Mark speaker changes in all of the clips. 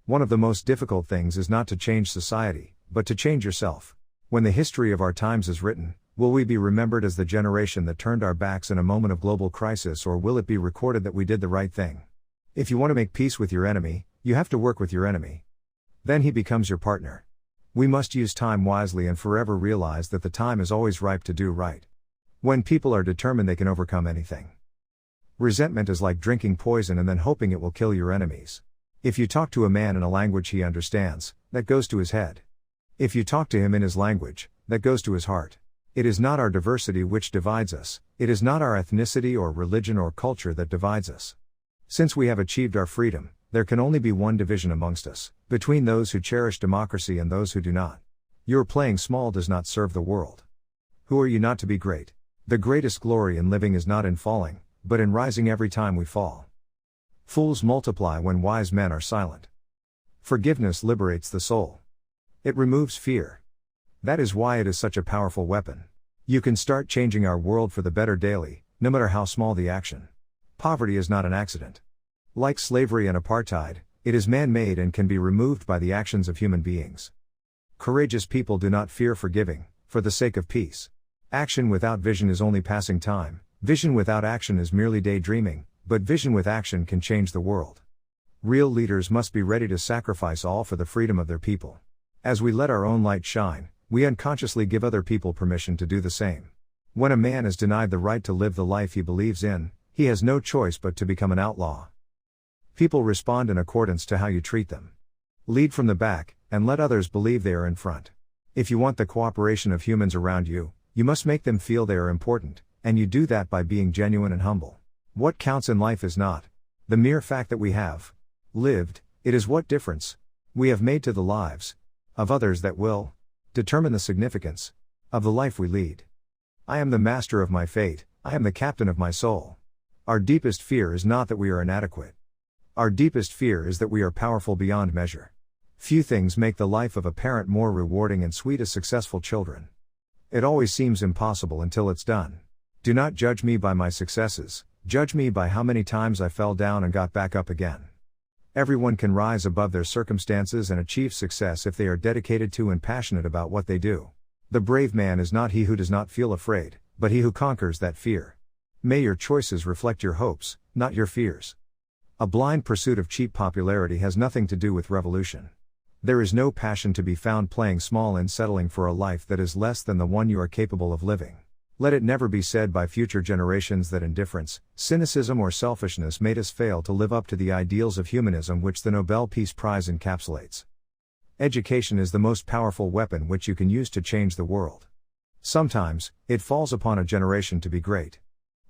Speaker 1: One of the most difficult things is not to change society, but to change yourself. When the history of our times is written, will we be remembered as the generation that turned our backs in a moment of global crisis, or will it be recorded that we did the right thing? If you want to make peace with your enemy, you have to work with your enemy. Then he becomes your partner. We must use time wisely and forever realize that the time is always ripe to do right. When people are determined, they can overcome anything. Resentment is like drinking poison and then hoping it will kill your enemies. If you talk to a man in a language he understands, that goes to his head. If you talk to him in his language, that goes to his heart. It is not our diversity which divides us, it is not our ethnicity or religion or culture that divides us. Since we have achieved our freedom, there can only be one division amongst us, between those who cherish democracy and those who do not. Your playing small does not serve the world. Who are you not to be great? The greatest glory in living is not in falling, but in rising every time we fall. Fools multiply when wise men are silent. Forgiveness liberates the soul. It removes fear. That is why it is such a powerful weapon. You can start changing our world for the better daily, no matter how small the action. Poverty is not an accident. Like slavery and apartheid, it is man-made and can be removed by the actions of human beings. Courageous people do not fear forgiving, for the sake of peace. Action without vision is only passing time, vision without action is merely daydreaming, but vision with action can change the world. Real leaders must be ready to sacrifice all for the freedom of their people. As we let our own light shine, we unconsciously give other people permission to do the same. When a man is denied the right to live the life he believes in, he has no choice but to become an outlaw. People respond in accordance to how you treat them. Lead from the back, and let others believe they are in front. If you want the cooperation of humans around you, you must make them feel they are important, and you do that by being genuine and humble. What counts in life is not the mere fact that we have lived, it is what difference we have made to the lives of others that will determine the significance of the life we lead. I am the master of my fate, I am the captain of my soul. Our deepest fear is not that we are inadequate. Our deepest fear is that we are powerful beyond measure. Few things make the life of a parent more rewarding and sweet as successful children. It always seems impossible until it's done. Do not judge me by my successes, judge me by how many times I fell down and got back up again. Everyone can rise above their circumstances and achieve success if they are dedicated to and passionate about what they do. The brave man is not he who does not feel afraid, but he who conquers that fear. May your choices reflect your hopes, not your fears. A blind pursuit of cheap popularity has nothing to do with revolution. There is no passion to be found playing small in settling for a life that is less than the one you are capable of living. Let it never be said by future generations that indifference, cynicism or selfishness made us fail to live up to the ideals of humanism which the Nobel Peace Prize encapsulates. Education is the most powerful weapon which you can use to change the world. Sometimes, it falls upon a generation to be great.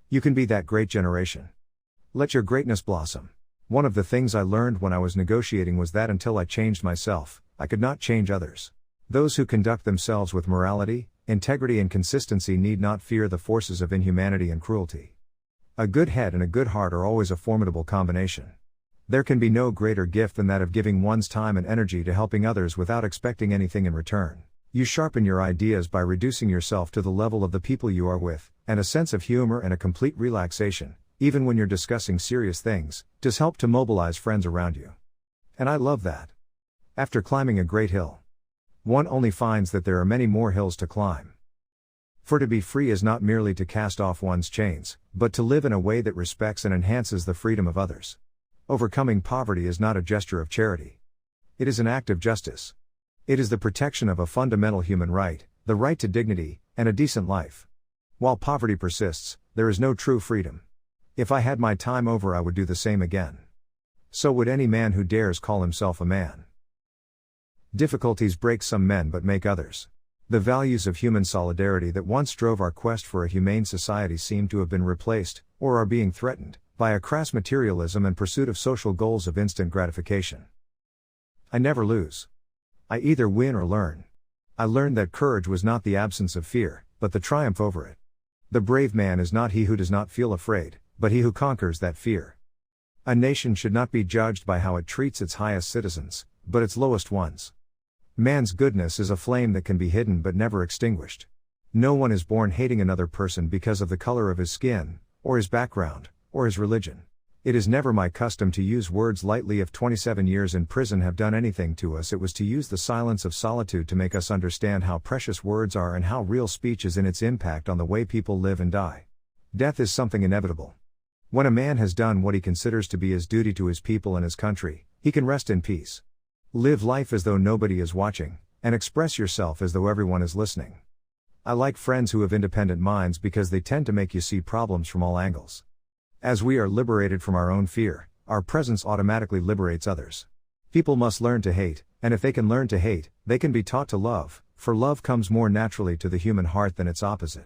Speaker 1: You can be that great generation. Let your greatness blossom. One of the things I learned when I was negotiating was that until I changed myself, I could not change others. Those who conduct themselves with morality, integrity and consistency need not fear the forces of inhumanity and cruelty. A good head and a good heart are always a formidable combination. There can be no greater gift than that of giving one's time and energy to helping others without expecting anything in return. You sharpen your ideas by reducing yourself to the level of the people you are with, and a sense of humor and a complete relaxation, even when you're discussing serious things, does help to mobilize friends around you. And I love that. After climbing a great hill, one only finds that there are many more hills to climb. For to be free is not merely to cast off one's chains, but to live in a way that respects and enhances the freedom of others. Overcoming poverty is not a gesture of charity. It is an act of justice. It is the protection of a fundamental human right, the right to dignity, and a decent life. While poverty persists, there is no true freedom. If I had my time over, I would do the same again. So would any man who dares call himself a man. Difficulties break some men but make others. The values of human solidarity that once drove our quest for a humane society seem to have been replaced, or are being threatened, by a crass materialism and pursuit of social goals of instant gratification. I never lose. I either win or learn. I learned that courage was not the absence of fear, but the triumph over it. The brave man is not he who does not feel afraid, but he who conquers that fear. A nation should not be judged by how it treats its highest citizens, but its lowest ones. Man's goodness is a flame that can be hidden but never extinguished. No one is born hating another person because of the color of his skin, or his background, or his religion. It is never my custom to use words lightly. If 27 years in prison have done anything to us, it was to use the silence of solitude to make us understand how precious words are and how real speech is in its impact on the way people live and die. Death is something inevitable. When a man has done what he considers to be his duty to his people and his country, he can rest in peace. Live life as though nobody is watching, and express yourself as though everyone is listening. I like friends who have independent minds because they tend to make you see problems from all angles. As we are liberated from our own fear, our presence automatically liberates others. People must learn to hate, and if they can learn to hate, they can be taught to love, for love comes more naturally to the human heart than its opposite.